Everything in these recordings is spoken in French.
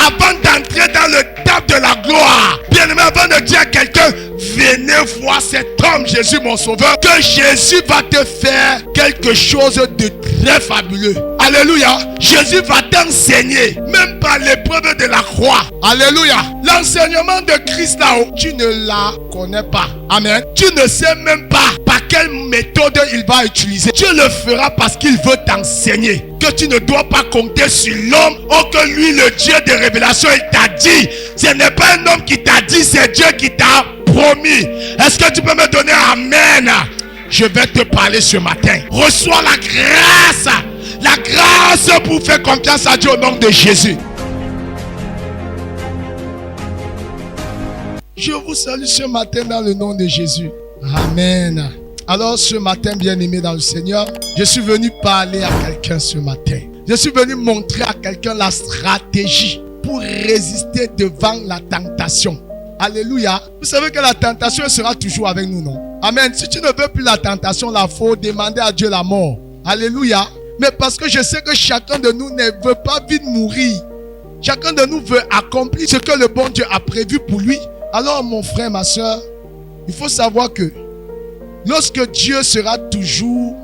avant d'entrer dans le temple de la gloire, bien-aimé, avant de dire à quelqu'un, venez voir cet homme, Jésus mon sauveur, que Jésus va te faire quelque chose de très fabuleux. Alléluia. Jésus va t'enseigner, même par l'épreuve de la croix. Alléluia. L'enseignement de Christ là-haut, tu ne la connais pas. Amen. Tu ne sais même pas par quelle méthode il va utiliser. Dieu le fera parce qu'il veut t'enseigner. Que tu ne dois pas compter sur l'homme. Oh, que lui, le Dieu de révélation, il t'a dit. Ce n'est pas un homme qui t'a dit, c'est Dieu qui t'a promis. Est-ce que tu peux me donner amen? Je vais te parler ce matin. Reçois la grâce. La grâce pour faire confiance à Dieu au nom de Jésus. Je vous salue ce matin dans le nom de Jésus. Amen. Alors ce matin, bien-aimé dans le Seigneur, je suis venu parler à quelqu'un ce matin. Je suis venu montrer à quelqu'un la stratégie pour résister devant la tentation. Alléluia. Vous savez que la tentation sera toujours avec nous, non? Amen. Si tu ne veux plus la tentation, il faut demander à Dieu la mort. Alléluia. Mais parce que je sais que chacun de nous ne veut pas vite mourir. Chacun de nous veut accomplir ce que le bon Dieu a prévu pour lui. Alors mon frère, ma soeur, il faut savoir que lorsque Dieu sera toujours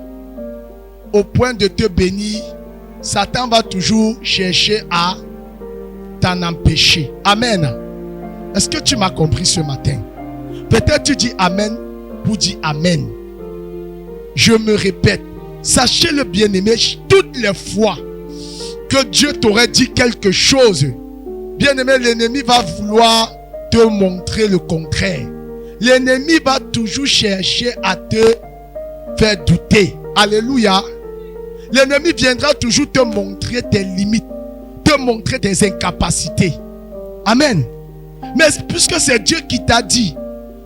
au point de te bénir, Satan va toujours chercher à t'en empêcher. Amen. Est-ce que tu m'as compris ce matin? Peut-être tu dis Amen pour dire Amen. Je me répète, sachez le bien-aimé, toutes les fois que Dieu t'aurait dit quelque chose, bien-aimé, l'ennemi va vouloir te montrer le contraire. L'ennemi va toujours chercher à te faire douter. Alléluia. L'ennemi viendra toujours te montrer tes limites, te montrer tes incapacités. Amen. Mais puisque c'est Dieu qui t'a dit,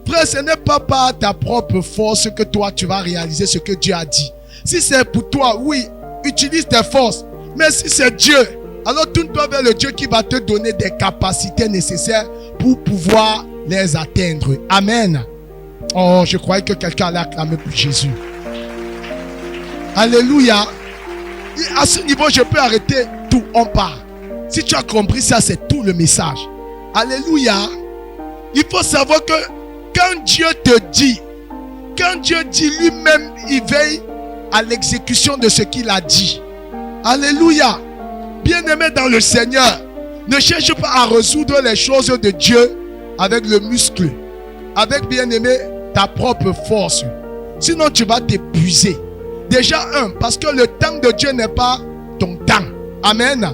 frère, ce n'est pas par ta propre force que toi tu vas réaliser ce que Dieu a dit. Si c'est pour toi, oui, utilise tes forces. Mais si c'est Dieu, alors tourne-toi vers le Dieu qui va te donner des capacités nécessaires pour pouvoir les atteindre. Amen. Oh, je croyais que quelqu'un allait acclamer pour Jésus. Alléluia. Et à ce niveau, je peux arrêter tout. On part. Si tu as compris ça, c'est tout le message. Alléluia. Il faut savoir que quand Dieu te dit, quand Dieu dit lui-même, il veille à l'exécution de ce qu'il a dit. Alléluia. Bien-aimé dans le Seigneur, ne cherche pas à résoudre les choses de Dieu avec le muscle, avec, bien-aimé, ta propre force. Sinon, tu vas t'épuiser. Déjà, parce que le temps de Dieu n'est pas ton temps. Amen.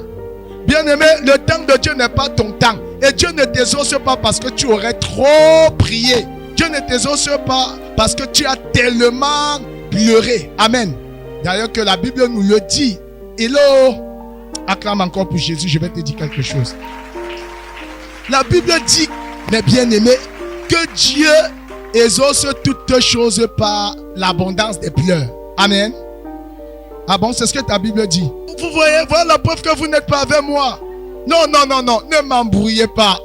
Bien-aimé, le temps de Dieu n'est pas ton temps. Et Dieu ne t'exauce pas parce que tu aurais trop prié. Dieu ne t'exauce pas parce que tu as tellement pleuré. Amen. D'ailleurs que la Bible nous le dit. Hello. Acclame encore pour Jésus, je vais te dire quelque chose. La Bible dit, mes bien-aimés, que Dieu exauce toutes choses par l'abondance des pleurs. Amen. Ah bon, c'est ce que ta Bible dit. Vous voyez, voilà la preuve que vous n'êtes pas avec moi. Non, ne m'embrouillez pas.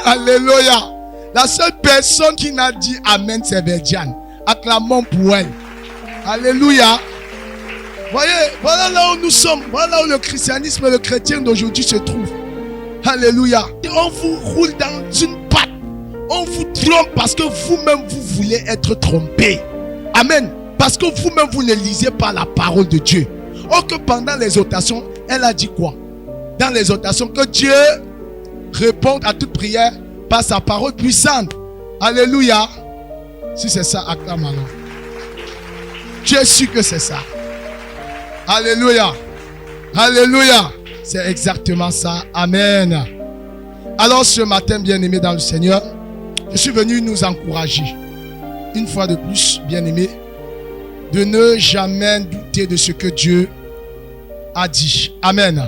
Alléluia. La seule personne qui n'a dit Amen, c'est Verdiane. Acclamons pour elle. Alléluia. Voyez, voilà là où nous sommes. Voilà où le christianisme et le chrétien d'aujourd'hui se trouve. Alléluia. Et on vous roule dans une patte. On vous trompe parce que vous-même vous voulez être trompé. Amen. Parce que vous-même vous ne lisez pas la parole de Dieu. Or que pendant l'exhortation, elle a dit quoi? Dans l'exhortation, que Dieu réponde à toute prière par sa parole puissante. Alléluia. Si c'est ça, acclame alors. Tu es sûr que c'est ça? Alléluia. Alléluia. C'est exactement ça. Amen. Alors ce matin, bien-aimés dans le Seigneur, je suis venu nous encourager. Une fois de plus, bien-aimés, de ne jamais douter de ce que Dieu a dit. Amen.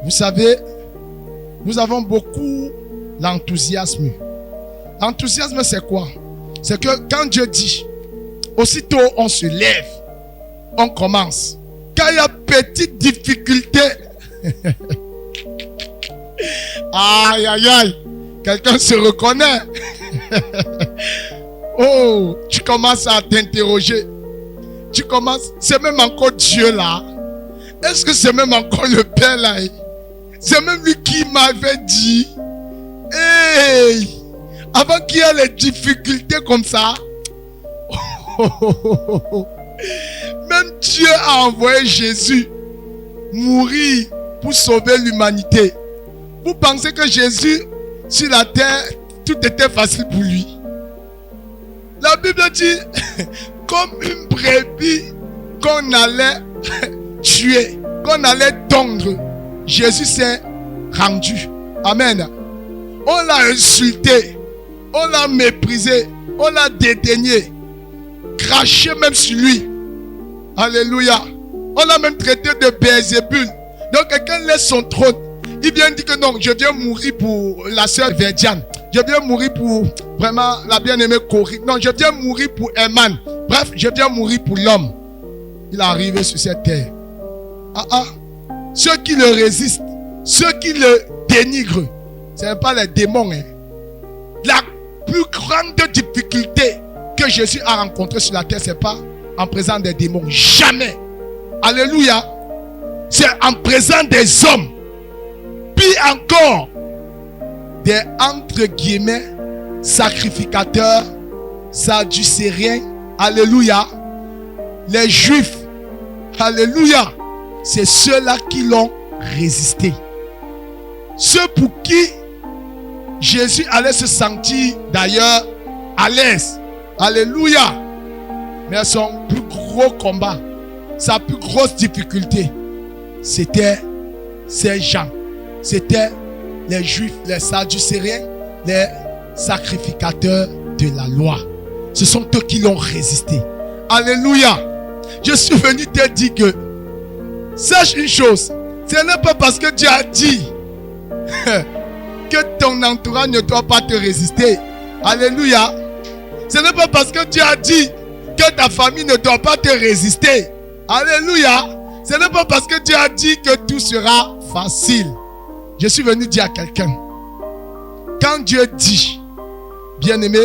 Vous savez, nous avons beaucoup l'enthousiasme. L'enthousiasme, c'est quoi? C'est que quand Dieu dit, aussitôt on se lève, on commence. Quand il y a petite difficulté, aïe, aïe, aïe, quelqu'un se reconnaît. Oh, tu commences à t'interroger. Tu commences, c'est même encore Dieu là. Est-ce que c'est même encore le Père là? C'est même lui qui m'avait dit, hey, avant qu'il y ait les difficultés comme ça, même Dieu a envoyé Jésus mourir pour sauver l'humanité. Vous pensez que Jésus, sur la terre, tout était facile pour lui? La Bible dit, comme une brebis qu'on allait tuer, qu'on allait tondre, Jésus s'est rendu. Amen. On l'a insulté, on l'a méprisé, on l'a dédaigné, craché même sur lui. Alléluia. On l'a même traité de Béelzébul. Donc quelqu'un laisse son trône. Il vient dire que non, je viens mourir pour la sœur Verdiane. Je viens mourir pour vraiment la bien-aimée Corrie. Non, je viens mourir pour Herman. Bref, je viens mourir pour l'homme. Il est arrivé sur cette terre. Ceux qui le résistent, ceux qui le dénigrent, ce n'est pas les démons. La plus grande difficulté que Jésus a rencontrée sur la terre, ce n'est pas en présence des démons. Jamais. Alléluia. C'est en présence des hommes. Puis encore, des entre guillemets sacrificateurs, sadducéens. Alléluia. Les juifs. Alléluia. C'est ceux-là qui l'ont résisté. Ceux pour qui Jésus allait se sentir d'ailleurs à l'aise. Alléluia. Mais son plus gros combat, sa plus grosse difficulté, c'était ces gens. C'était les juifs, les sadducéens, les sacrificateurs de la loi. Ce sont eux qui l'ont résisté. Alléluia. Je suis venu te dire que sache une chose, ce n'est pas parce que Dieu a dit que ton entourage ne doit pas te résister. Alléluia. Ce n'est pas parce que Dieu a dit que ta famille ne doit pas te résister. Alléluia. Ce n'est pas parce que Dieu a dit que tout sera facile. Je suis venu dire à quelqu'un, quand Dieu dit, bien-aimé,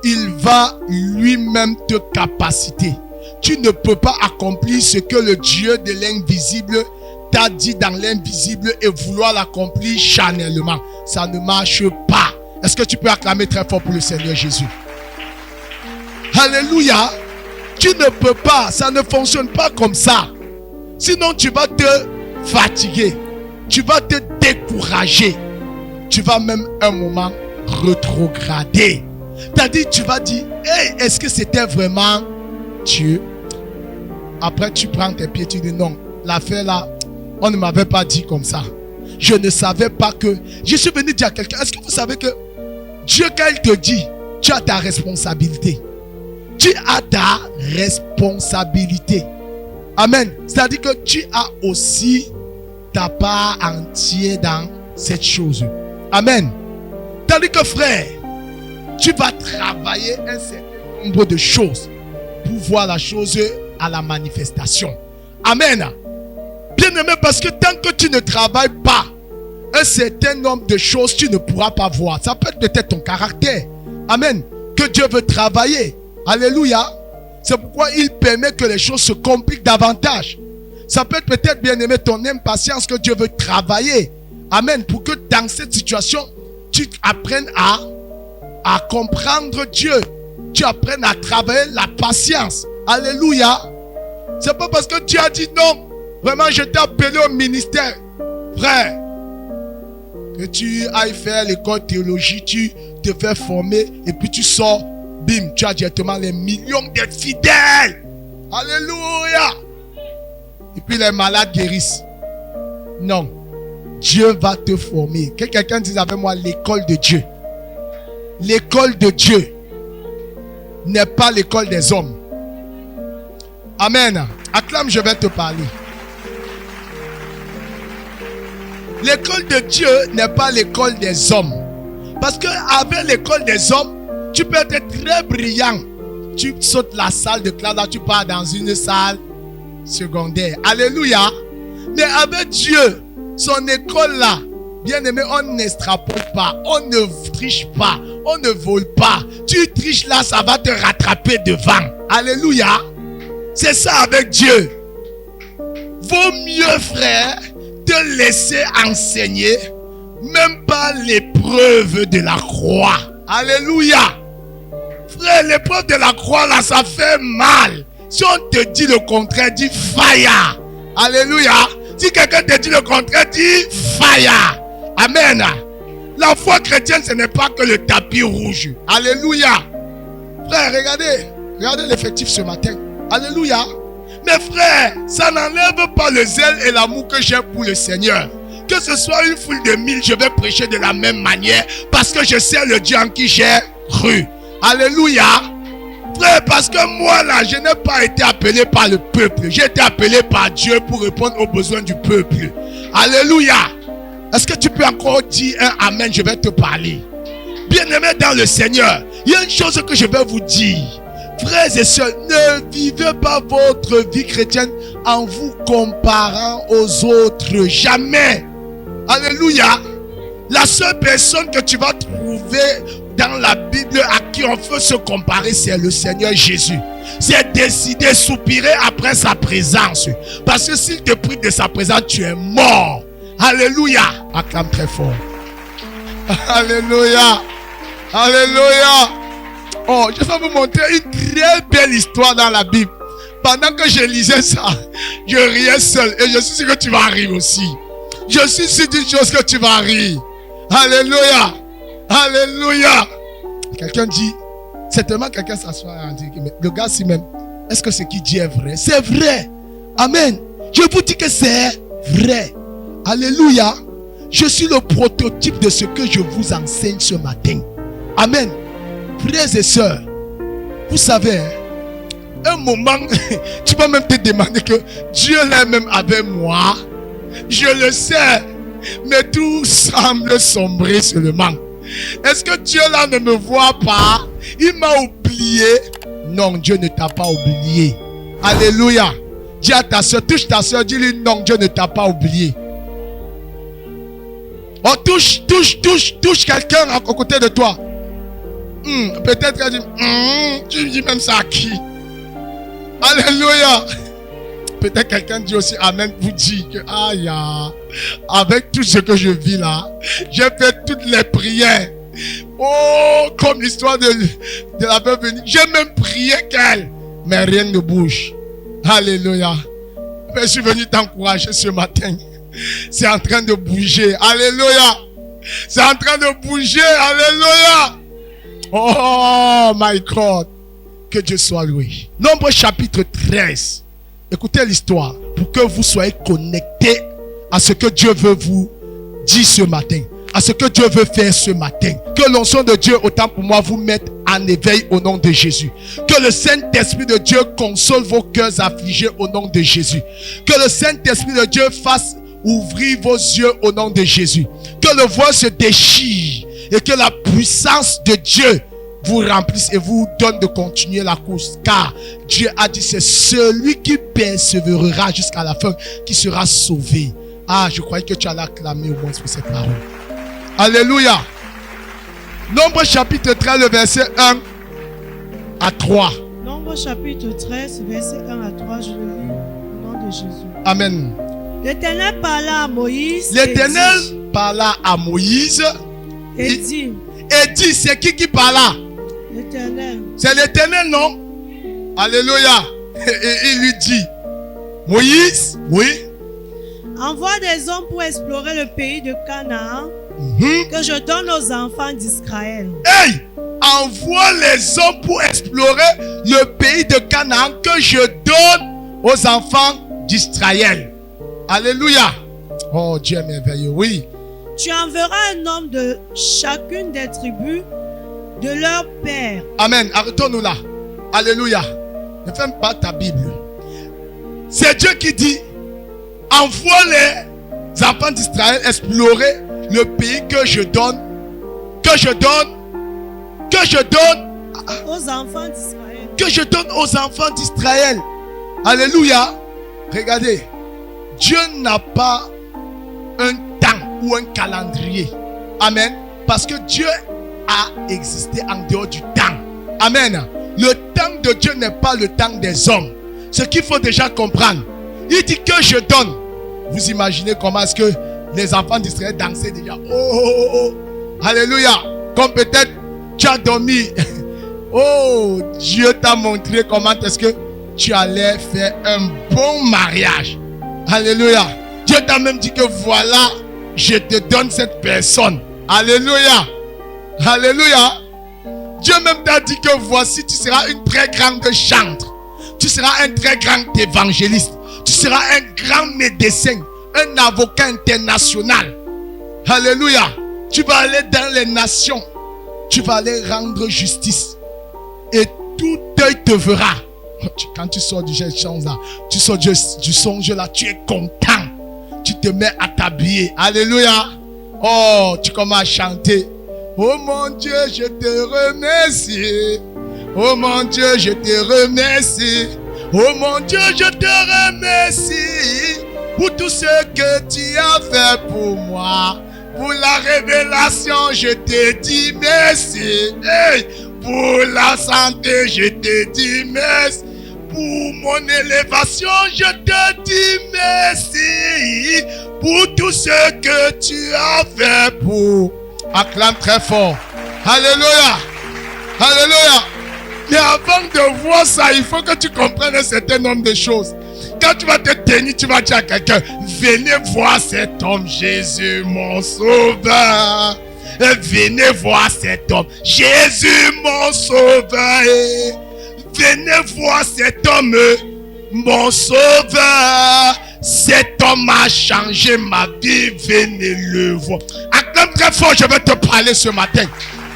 il va lui-même te capaciter. Tu ne peux pas accomplir ce que le Dieu de l'invisible t'a dit dans l'invisible et vouloir l'accomplir charnellement. Ça ne marche pas. Est-ce que tu peux acclamer très fort pour le Seigneur Jésus? Alléluia. Tu ne peux pas. Ça ne fonctionne pas comme ça. Sinon tu vas te fatiguer. Tu vas te décourager. Tu vas même un moment rétrograder. C'est-à-dire tu vas dire, hey, est-ce que c'était vraiment Dieu? Après tu prends tes pieds, tu dis non, l'affaire là, on ne m'avait pas dit comme ça. Je ne savais pas que... Je suis venu dire à quelqu'un, est-ce que vous savez que Dieu, quand il te dit, tu as ta responsabilité. Tu as ta responsabilité. Amen. C'est-à-dire que tu as aussi ta part entière dans cette chose. Amen. C'est-à-dire que frère, tu vas travailler un certain nombre de choses pour voir la chose à la manifestation. Amen. Bien aimé, parce que tant que tu ne travailles pas un certain nombre de choses, tu ne pourras pas voir. Ça peut être peut-être ton caractère. Amen. Que Dieu veut travailler. Alléluia. C'est pourquoi il permet que les choses se compliquent davantage. Ça peut être peut-être, bien aimé, ton impatience que Dieu veut travailler. Amen. Pour que dans cette situation, tu apprennes à comprendre Dieu. Tu apprennes à travailler la patience. Alléluia. C'est pas parce que Dieu a dit non. Vraiment, je t'ai appelé au ministère. Frère, que tu ailles faire l'école théologie, tu te fais former et puis tu sors, bim, tu as directement les millions de fidèles. Alléluia. Et puis les malades guérissent. Non. Dieu va te former. Que quelqu'un dise avec moi, l'école de Dieu. L'école de Dieu n'est pas l'école des hommes. Amen. Acclame, je vais te parler. L'école de Dieu n'est pas l'école des hommes. Parce qu'avec l'école des hommes, tu peux être très brillant. Tu sautes la salle de classe, là tu pars dans une salle secondaire. Alléluia. Mais avec Dieu, son école là, bien aimé, on n'extrapole pas, on ne triche pas, on ne vole pas. Tu triches là, ça va te rattraper devant. Alléluia. C'est ça avec Dieu. Vaut mieux, frère, te laisser enseigner même par l'épreuve de la croix. Alléluia. Frère, l'épreuve de la croix là, ça fait mal. Si on te dit le contraire, dis fire. Alléluia. Si quelqu'un te dit le contraire, dis fire. Amen. La foi chrétienne, ce n'est pas que le tapis rouge. Alléluia. Frère, regardez l'effectif ce matin. Alléluia. Mais frère, ça n'enlève pas le zèle et l'amour que j'ai pour le Seigneur. Que ce soit une foule de 1000, je vais prêcher de la même manière parce que je sais le Dieu en qui j'ai cru. Alléluia. Frère, parce que moi là, je n'ai pas été appelé par le peuple. J'ai été appelé par Dieu pour répondre aux besoins du peuple. Alléluia. Est-ce que tu peux encore dire un amen? Je vais te parler. Bien-aimés dans le Seigneur, il y a une chose que je vais vous dire. Frères et sœurs, ne vivez pas votre vie chrétienne en vous comparant aux autres. Jamais. Alléluia. La seule personne que tu vas trouver dans la Bible à qui on peut se comparer, c'est le Seigneur Jésus. C'est décider, soupirer après sa présence. Parce que s'il te prive de sa présence, tu es mort. Alléluia. Acclame très fort. Alléluia. Alléluia. Oh, je vais vous montrer une très belle histoire dans la Bible. Pendant que je lisais ça, je riais seul. Et je suis sûr que tu vas rire aussi. Je suis sûr d'une chose que tu vas rire. Alléluia. Alléluia. Quelqu'un dit, certainement quelqu'un s'assoit et dit, mais le gars si même, est-ce que ce qu'il dit est vrai? C'est vrai. Amen. Je vous dis que c'est vrai. Alléluia. Je suis le prototype de ce que je vous enseigne ce matin. Amen. Frères et sœurs, vous savez, un moment, tu vas même te demander que Dieu est même avec moi. Je le sais, mais tout semble sombrer seulement. Est-ce que Dieu là ne me voit pas? Il m'a oublié. Non, Dieu ne t'a pas oublié. Alléluia. Dis à ta soeur, touche ta soeur, dis-lui non, Dieu ne t'a pas oublié. Oh, touche quelqu'un à côté de toi. Peut-être qu'elle dit, tu dis même ça à qui? Alléluia. Peut-être quelqu'un dit aussi amen, vous dit que aïe, avec tout ce que je vis là, j'ai fait toutes les prières. Oh, comme l'histoire de la veuve venue. J'ai même prié qu'elle, mais rien ne bouge. Alléluia. Mais je suis venu t'encourager ce matin. C'est en train de bouger. Alléluia. C'est en train de bouger. Alléluia. Oh my God. Que Dieu soit loué. Nombre chapitre 13. Écoutez l'histoire pour que vous soyez connectés à ce que Dieu veut vous dire ce matin. À ce que Dieu veut faire ce matin. Que l'onction de Dieu, autant pour moi, vous mette en éveil au nom de Jésus. Que le Saint-Esprit de Dieu console vos cœurs affligés au nom de Jésus. Que le Saint-Esprit de Dieu fasse ouvrir vos yeux au nom de Jésus. Que le voile se déchire et que la puissance de Dieu vous remplisse et vous donne de continuer la course. Car Dieu a dit, c'est celui qui persévérera jusqu'à la fin qui sera sauvé. Ah, je croyais que tu allais acclamer au moins pour cette parole. Alléluia. Nombre chapitre 13, le verset 1 à 3. Nombre chapitre 13, verset 1 à 3, je le lis au nom de Jésus. Amen. L'Éternel parla à Moïse. L'Éternel parla à Moïse. Et dit. Et dit, c'est qui parla? L'Éternel. C'est l'Éternel, non? Alléluia. Et il lui dit, Moïse, oui. Envoie des hommes pour explorer le pays de Canaan que je donne aux enfants d'Israël. Hey! Envoie les hommes pour explorer le pays de Canaan que je donne aux enfants d'Israël. Alléluia. Oh, Dieu merveilleux, oui. Tu enverras un homme de chacune des tribus de leur père. Amen. Arrêtons-nous là. Alléluia. Ne ferme pas ta Bible. C'est Dieu qui dit, envoie les enfants d'Israël explorer le pays que je donne aux enfants d'Israël. Que je donne aux enfants d'Israël. Alléluia. Regardez. Dieu n'a pas un temps ou un calendrier. Amen. Parce que Dieu a existé en dehors du temps. Amen. Le temps de Dieu n'est pas le temps des hommes. Ce qu'il faut déjà comprendre. Il dit que je donne Vous imaginez comment est-ce que les enfants d'Israël dansaient déjà. Oh, oh, oh, oh. Alléluia. Comme peut-être tu as dormi. Oh, Dieu t'a montré comment est-ce que tu allais faire un bon mariage. Alléluia. Dieu t'a même dit que voilà, je te donne cette personne. Alléluia. Alléluia. Dieu même t'a dit que voici, tu seras une très grande chantre. Tu seras un très grand évangéliste. Tu seras un grand médecin, un avocat international. Alléluia. Tu vas aller dans les nations. Tu vas aller rendre justice. Et tout œil te verra. Quand tu sors du songe là, tu sors du songe là, tu es content. Tu te mets à t'habiller. Alléluia. Oh, tu commences à chanter. Oh mon Dieu, je te remercie. Oh mon Dieu, je te remercie. Oh mon Dieu, je te remercie pour tout ce que tu as fait pour moi. Pour la révélation, je te dis merci. Hey, pour la santé, je te dis merci. Pour mon élévation, je te dis merci. Pour tout ce que tu as fait pour... Acclame très fort. Alléluia. Alléluia. Mais avant de voir ça, il faut que tu comprennes un certain nombre de choses. Quand tu vas te tenir, tu vas dire à quelqu'un, venez voir cet homme, Jésus mon sauveur. Venez voir cet homme, Jésus mon sauveur. Venez voir cet homme, mon sauveur. Cet homme a changé ma vie, venez le voir. Acclame très fort, je vais te parler ce matin.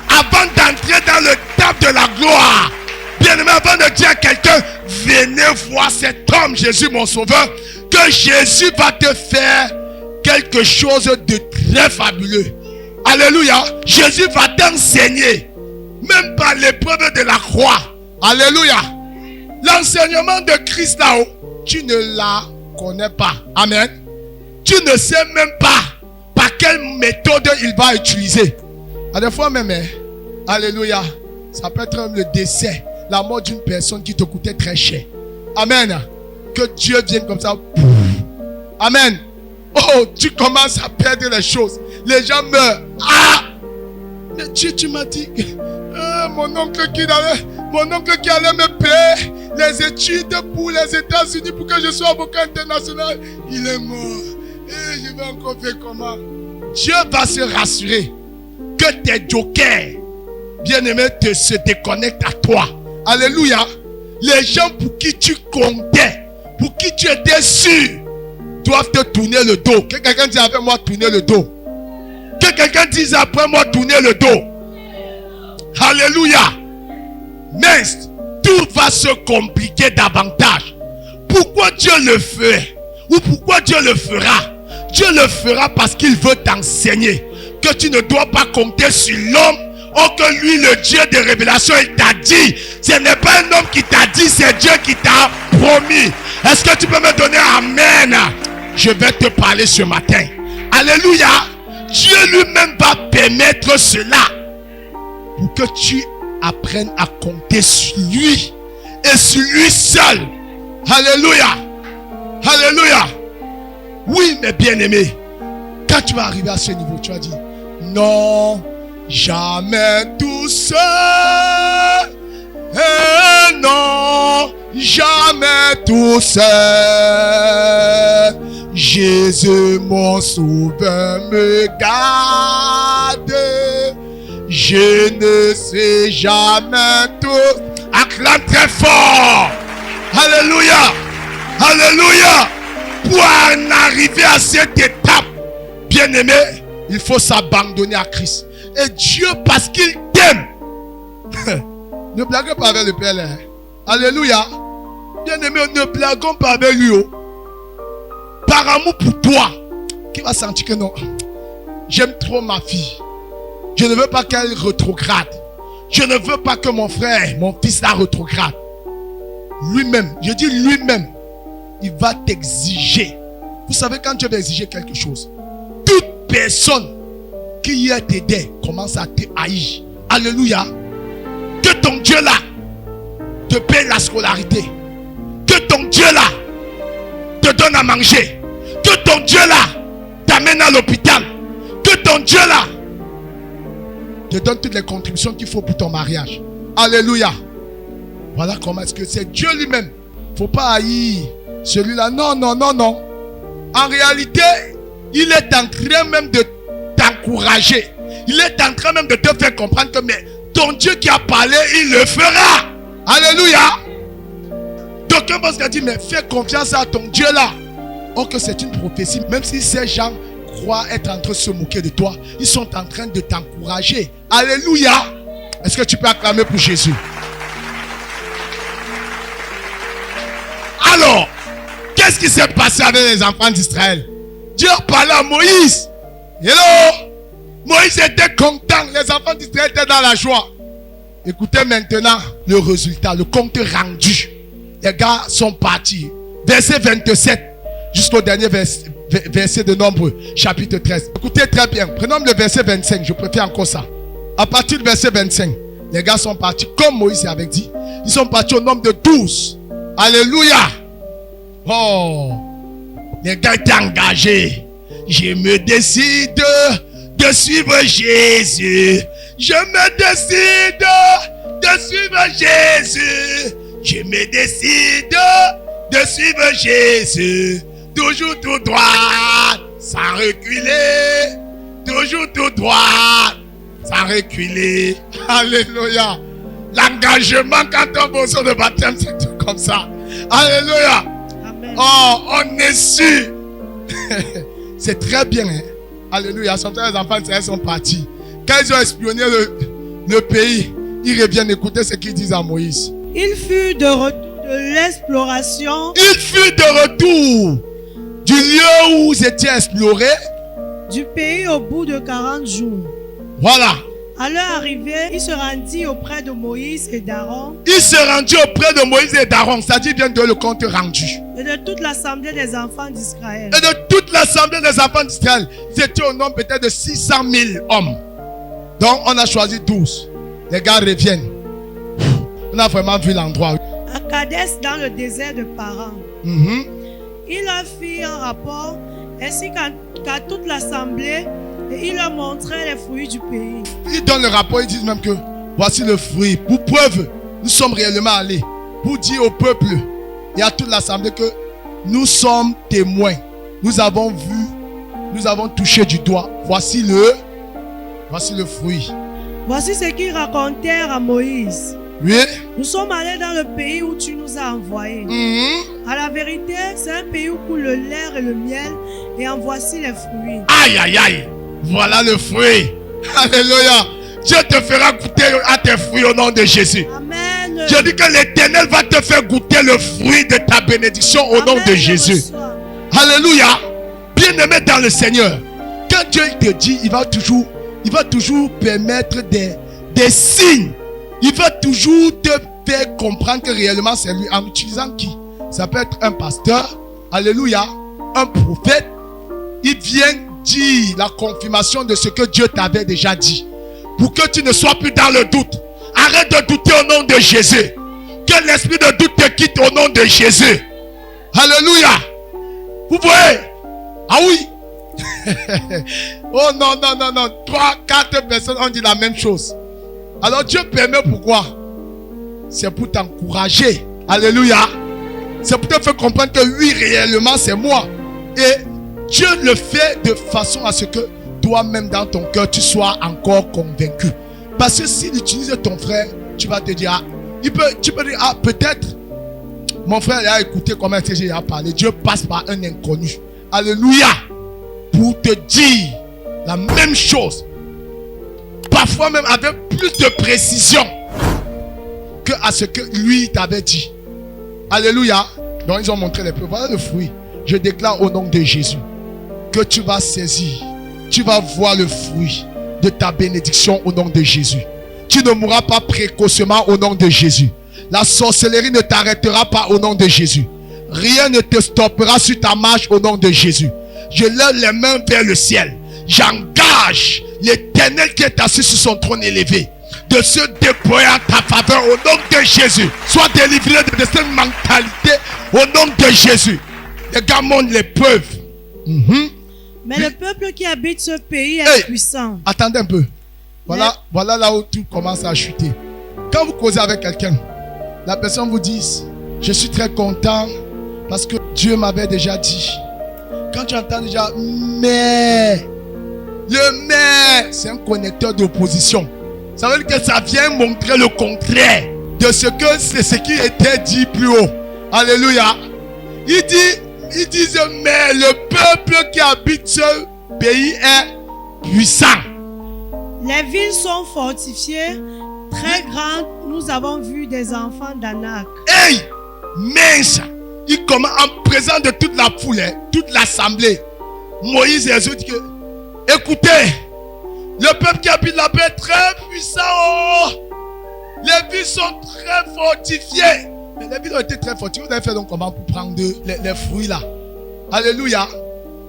Avant d'entrer dans le temple de la gloire, bien aimé, avant de dire à quelqu'un, venez voir cet homme, Jésus mon sauveur, que Jésus va te faire quelque chose de très fabuleux. Alléluia. Jésus va t'enseigner, même par l'épreuve de la croix. Alléluia. L'enseignement de Christ là-haut, tu ne la connais pas. Amen. Tu ne sais même pas par quelle méthode il va utiliser. À des fois même, alléluia, ça peut être le décès, la mort d'une personne qui te coûtait très cher. Amen. Que Dieu vienne comme ça. Amen. Oh, tu commences à perdre les choses. Les gens meurent. Ah! Mais Dieu, tu m'as dit que mon oncle qui allait me payer les études pour les États-Unis pour que je sois avocat international, il est mort. Et je vais encore faire comment? Dieu va se rassurer que tes jokers, bien-aimés, se déconnectent à toi. Alléluia. Les gens pour qui tu comptais, pour qui tu étais sûr, doivent te tourner le dos. Que quelqu'un dise après moi, tourner le dos. Que quelqu'un dise après moi, tourner le dos. Alléluia. Mais tout va se compliquer davantage. Pourquoi Dieu le fait? Ou pourquoi Dieu le fera? Dieu le fera parce qu'il veut t'enseigner que tu ne dois pas compter sur l'homme. Oh, que lui, le Dieu de révélation, il t'a dit. Ce n'est pas un homme qui t'a dit, c'est Dieu qui t'a promis. Est-ce que tu peux me donner amen? Je vais te parler ce matin. Alléluia. Dieu lui-même va permettre cela pour que tu apprennes à compter sur lui et sur lui seul. Alléluia. Alléluia. Oui, mes bien-aimés, quand tu vas arriver à ce niveau, tu vas dire non, jamais tout seul. Et non, jamais tout seul. Jésus mon sauveur me garde. Je ne sais jamais tout. Acclame très fort. Alléluia. Alléluia. Pour en arriver à cette étape, bien-aimé, il faut s'abandonner à Christ. Et Dieu, parce qu'il t'aime, ne blaguez pas avec le Père. Alléluia. Bien-aimé, ne blaguons pas avec lui. Par amour pour toi, qui va sentir que non, j'aime trop ma fille. Je ne veux pas qu'elle rétrograde. Je ne veux pas que mon frère, mon fils la rétrograde. Lui-même, je dis lui-même, il va t'exiger. Vous savez, quand Dieu va exiger quelque chose, toute personne qui y est aidé commence à te haïr. Alléluia. Que ton Dieu là te paie la scolarité. Que ton Dieu là te donne à manger. Que ton Dieu là t'amène à l'hôpital. Que ton Dieu là te donne toutes les contributions qu'il faut pour ton mariage. Alléluia. Voilà comment est-ce que c'est Dieu lui-même. Faut pas haïr celui-là. Non, non, non, non. En réalité, il est en train même de t'encourager. Il est en train même de te faire comprendre que mais ton Dieu qui a parlé, il le fera. Alléluia. Donc, un boss qui a dit, mais fais confiance à ton Dieu là. Or que c'est une prophétie. Même si ces gens croient être en train de se moquer de toi, ils sont en train de t'encourager. Alléluia. Est-ce que tu peux acclamer pour Jésus? Alors, qu'est-ce qui s'est passé avec les enfants d'Israël? Dieu a parlé à Moïse. Hello. Moïse était content. Les enfants d'Israël étaient dans la joie. Écoutez maintenant le résultat, le compte rendu. Les gars sont partis. Verset 27 jusqu'au dernier verset de Nombre, chapitre 13. Écoutez très bien. Prenons le verset 25. Je préfère encore ça. À partir du verset 25, les gars sont partis comme Moïse avait dit. Ils sont partis au nombre de 12. Alléluia. Oh, les gars étaient engagés. Je me décide de suivre Jésus. Je me décide de suivre Jésus. Je me décide de suivre Jésus. Toujours tout droit, sans reculer. Toujours tout droit, sans reculer. Alléluia. L'engagement quand on va au sein de baptême, c'est tout comme ça. Alléluia. Amen. Oh, on est sûr. C'est très bien. Hein? Alléluia. Sometimes les enfants ils sont partis. Quand ils ont espionné le pays, ils reviennent écouter ce qu'ils disent à Moïse. Il fut de retour de l'exploration. Il fut de retour du lieu où ils étaient explorés. Du pays au bout de 40 jours. Voilà. À leur arrivée, il se rendit auprès de Moïse et d'Aaron. Il se rendit auprès de Moïse et d'Aaron. C'est-à-dire bien de le compte rendu. Et de toute l'assemblée des enfants d'Israël. Et de toute l'assemblée des enfants d'Israël. Ils étaient au nombre peut-être de 600 000 hommes. Donc on a choisi 12. Les gars reviennent. On a vraiment vu l'endroit. À Kadès, dans le désert de Paran. Il leur fit un rapport, ainsi qu'à toute l'assemblée, et il leur montrait les fruits du pays. Ils donnent le rapport, ils disent même que voici le fruit. Pour preuve, nous sommes réellement allés. Pour dire au peuple et à toute l'assemblée que nous sommes témoins. Nous avons vu, nous avons touché du doigt. Voici le fruit. Voici ce qu'ils racontèrent à Moïse. Oui. Nous sommes allés dans le pays où tu nous as envoyés. À la vérité, c'est un pays où coule le lait et le miel, et en voici les fruits. Aïe, aïe, aïe. Voilà le fruit. Alléluia. Dieu te fera goûter à tes fruits au nom de Jésus. Amen. Je dis que l'Éternel va te faire goûter le fruit de ta bénédiction au nom de Jésus. Alléluia. Bien-aimé dans le Seigneur. Quand Dieu te dit, il va toujours permettre des signes. Il va toujours te faire comprendre que réellement c'est lui. En utilisant qui? Ça peut être un pasteur. Alléluia. Un prophète. Il vient dire la confirmation de ce que Dieu t'avait déjà dit. Pour que tu ne sois plus dans le doute. Arrête de douter au nom de Jésus. Que l'esprit de doute te quitte au nom de Jésus. Alléluia. Vous voyez? Ah oui. Oh non, non, non, non. 3, 4 personnes ont dit la même chose. Alors Dieu permet pourquoi? C'est pour t'encourager. Alléluia. C'est pour te faire comprendre que oui, réellement, c'est moi. Et Dieu le fait de façon à ce que toi-même dans ton cœur, tu sois encore convaincu. Parce que s'il utilise ton frère, tu vas te dire, tu peux dire, ah, peut-être, mon frère a écouté comment j'ai parlé. Dieu passe par un inconnu. Alléluia. Pour te dire la même chose. Parfois même avec plus de précision que à ce que lui t'avait dit. Alléluia. Donc ils ont montré les preuves. Voilà le fruit. Je déclare au nom de Jésus que tu vas saisir. Tu vas voir le fruit de ta bénédiction au nom de Jésus. Tu ne mourras pas précocement au nom de Jésus. La sorcellerie ne t'arrêtera pas au nom de Jésus. Rien ne te stoppera sur ta marche au nom de Jésus. Je lève les mains vers le ciel. J'engage l'Éternel qui est assis sur son trône élevé de se déployer en ta faveur au nom de Jésus. Sois délivré de cette mentalité au nom de Jésus. Les gars montrent les preuves Mais le peuple qui habite ce pays est puissant. Attendez un peu. Voilà là où tout commence à chuter. Quand vous causez avec quelqu'un, la personne vous dit, je suis très content parce que Dieu m'avait déjà dit. Quand tu entends déjà, mais, le mais, c'est un connecteur d'opposition. Ça veut dire que ça vient montrer le contraire de ce qui était dit plus haut. Alléluia. Il dit, mais le peuple qui habite ce pays est puissant. Les villes sont fortifiées, très grandes. Nous avons vu des enfants d'Anak. Hey, mince. Il commence en présence de toute la foule, toute l'assemblée. Moïse et les autres disent que, écoutez, le peuple qui habite là-bas est très puissant. Oh. Les villes sont très fortifiées. Mais les villes ont été très fortifiées. Vous avez fait donc comment pour prendre les fruits là? Alléluia.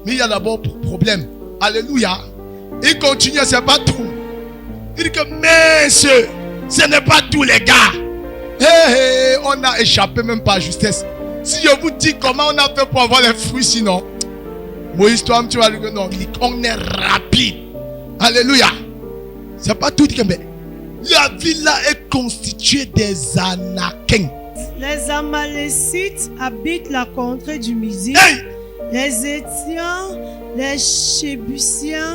Mais il y a d'abord problème. Alléluia. Il continue, c'est pas tout. Il dit que mince, ce n'est pas tous les gars. Hey, on a échappé même pas à justesse. Si je vous dis comment on a fait pour avoir les fruits sinon, Moïse, toi, tu vas dire que non, on est rapide. Alléluia. C'est pas tout, mais la ville là est constituée des Anakiens. Les Amalécites habitent la contrée du Midi. Hey! Les Étiens, les Jébusiens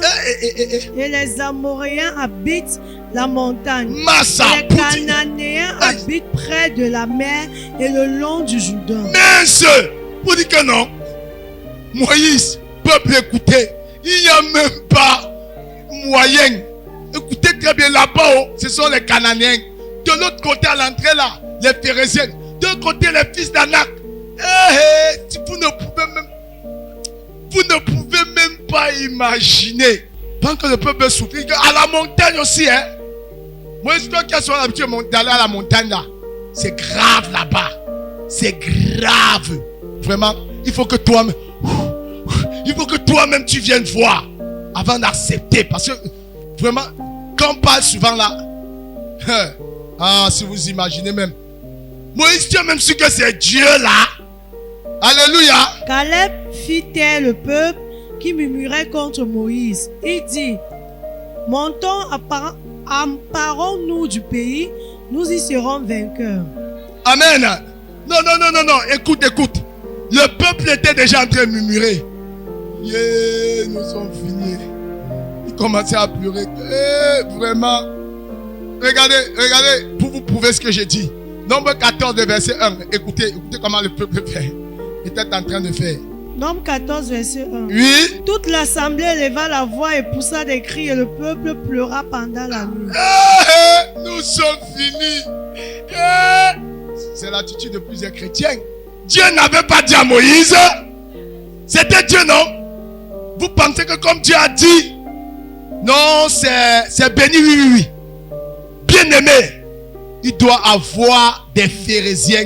et les Amoréens habitent la montagne. Les Cananéens habitent près de la mer et le long du Jourdain. Mince! Vous dites que non. Moïse, peuple, écoutez, il n'y a même pas moyen. Écoutez très bien là-bas, ce sont les Cananéens. De l'autre côté à l'entrée là, les Phérésiens. De l'autre côté, les fils d'Anak. Vous ne pouvez même pas imaginer. Pendant que le peuple souffre, à la montagne aussi, hein. Moi, je crois qu'il y a l'habitude d'aller à la montagne là. C'est grave là-bas. C'est grave. Vraiment, il faut que toi-même tu viennes voir avant d'accepter. Parce que vraiment, quand on parle souvent là, si vous imaginez même, Moïse, tu as même su que c'est Dieu là. Alléluia. Caleb fit taire le peuple qui murmurait contre Moïse. Il dit, montons, emparons-nous du pays, nous y serons vainqueurs. Amen. Non. Écoute. Le peuple était déjà en train de murmurer. Nous sommes finis. Il commençait à pleurer. Vraiment. Regardez, pour vous prouver ce que j'ai dit. Nombre 14, verset 1. Écoutez comment le peuple fait. Il était en train de faire. Nombre 14, verset 1. Oui. Toute l'assemblée leva la voix et poussa des cris et le peuple pleura pendant la nuit. Nous sommes finis. C'est l'attitude de plusieurs chrétiens. Dieu n'avait pas dit à Moïse. C'était Dieu, non? Vous pensez que comme Dieu a dit, non, c'est béni, oui. Bien aimé, il doit avoir des Phérésiens,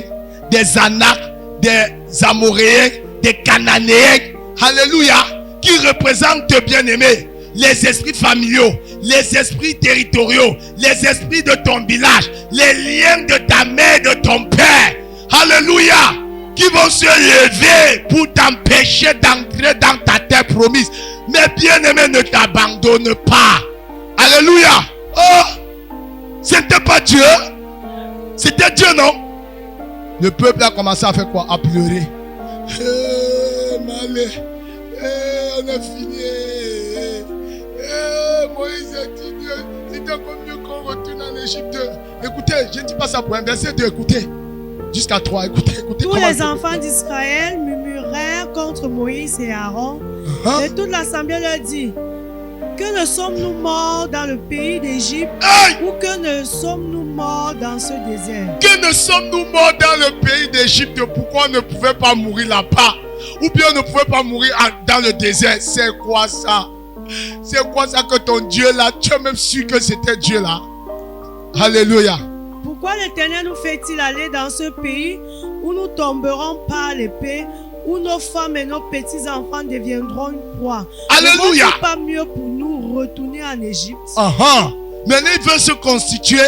des Anak, des Amoréens, des Cananéens, alléluia, qui représentent, bien aimé, les esprits familiaux, les esprits territoriaux, les esprits de ton village, les liens de ta mère, de ton père, alléluia, qui vont se lever pour t'empêcher d'entrer dans ta terre promise. Mais bien aimé, ne t'abandonne pas. Alléluia. Oh, c'était pas Dieu. C'était Dieu, non? Le peuple a commencé à faire quoi? À pleurer. Malé. On a fini. Moïse a dit, c'était encore mieux qu'on retourne en Égypte. Écoutez, je ne dis pas ça pour un verset 2, écoutez. Jusqu'à 3, écoutez. Tous les enfants d'Israël murmurèrent contre Moïse et Aaron. Et toute l'assemblée leur dit, que ne sommes-nous morts dans le pays d'Égypte, ou que ne sommes-nous morts dans ce désert? Que ne sommes-nous morts dans le pays d'Égypte? Pourquoi on ne pouvait pas mourir là-bas? Ou bien on ne pouvait pas mourir dans le désert? C'est quoi ça? C'est quoi ça que ton Dieu là? Tu as même su que c'était Dieu là? Alléluia. Pourquoi l'Éternel nous fait-il aller dans ce pays où nous tomberons par l'épée, où nos femmes et nos petits-enfants deviendront une proie? Alléluia. Ne pas mieux pour nous retourner en Égypte? Maintenant, il veut se constituer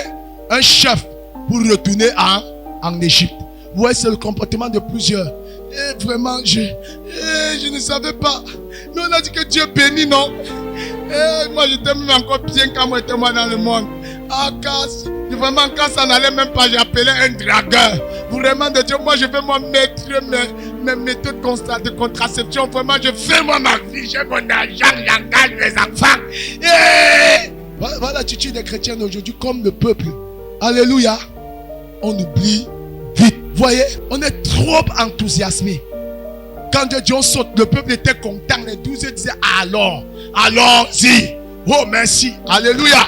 un chef pour retourner en Égypte. Vous voyez, c'est le comportement de plusieurs. Et vraiment, je ne savais pas. Mais on a dit que Dieu bénit, non? Et moi, j'étais même encore bien quand moi j'étais dans le monde. Ah, vraiment, quand ça n'allait même pas, j'appelais un dragueur. Vraiment, de Dieu, moi, je vais moi mettre mes méthodes de contraception. Vraiment, je fais moi ma vie, j'ai mon argent, j'engage mes enfants. Et voilà l'attitude des chrétiens aujourd'hui, comme le peuple. Alléluia. On oublie vite. Voyez, on est trop enthousiasmé. Quand Dieu dit on saute, le peuple était content. Les 12 disaient allons-y. Oh, merci. Alléluia.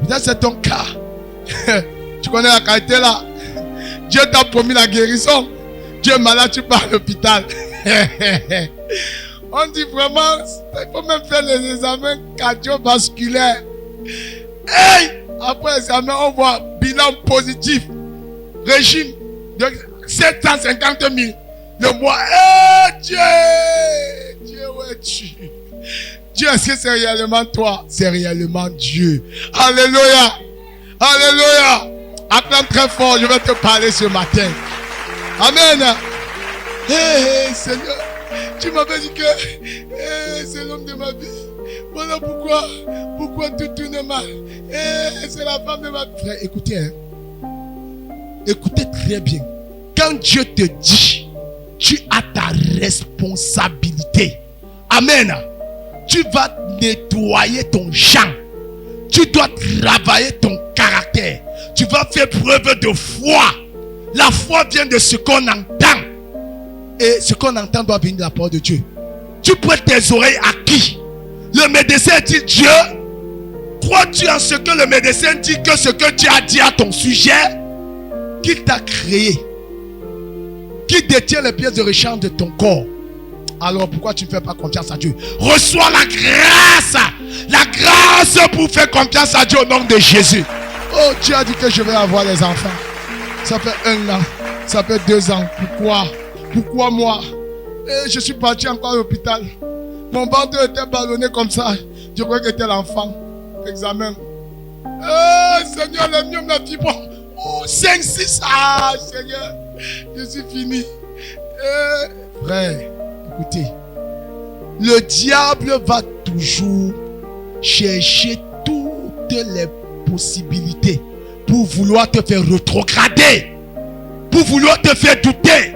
Peut-être c'est ton cas. Tu connais la qualité là. Dieu t'a promis la guérison. Dieu est malade, tu pars à l'hôpital. On dit vraiment, il faut même faire les examens cardiovasculaires. Hey! Après l'examen, on voit bilan positif. Régime de 750 000. Le mois. Hey, Dieu! Dieu, où es-tu? Dieu, est-ce que c'est réellement toi? C'est réellement Dieu. Alléluia. Alléluia. Acclame très fort, je vais te parler ce matin. Amen. Hey, Seigneur, tu m'avais dit que c'est l'homme de ma vie. Voilà pourquoi tout tourne mal. C'est la femme de ma vie. Frère, écoutez, écoutez très bien. Quand Dieu te dit, tu as ta responsabilité. Amen. Tu vas nettoyer ton champ. Tu dois travailler ton caractère. Tu vas faire preuve de foi. La foi vient de ce qu'on entend. Et ce qu'on entend doit venir de la parole de Dieu. Tu prêtes tes oreilles à qui? Le médecin dit Dieu. Crois-tu en ce que le médecin dit, que ce que Dieu a dit à ton sujet? Qui t'a créé? Qui détient les pièces de rechange de ton corps? Alors pourquoi tu ne fais pas confiance à Dieu? Reçois la grâce. La grâce pour faire confiance à Dieu au nom de Jésus. Oh, Dieu a dit que je vais avoir les enfants. Ça fait 1 an. Ça fait 2 ans. Pourquoi? Pourquoi moi? Et je suis parti encore à l'hôpital. Mon ventre était ballonné comme ça. Je croyais que c'était l'enfant. Examen. Seigneur, le mieux m'a dit bon. 5, 6. Ah, Seigneur. Je suis fini. Frère, écoutez. Le diable va toujours chercher toutes les possibilités pour vouloir te faire rétrograder, pour vouloir te faire douter,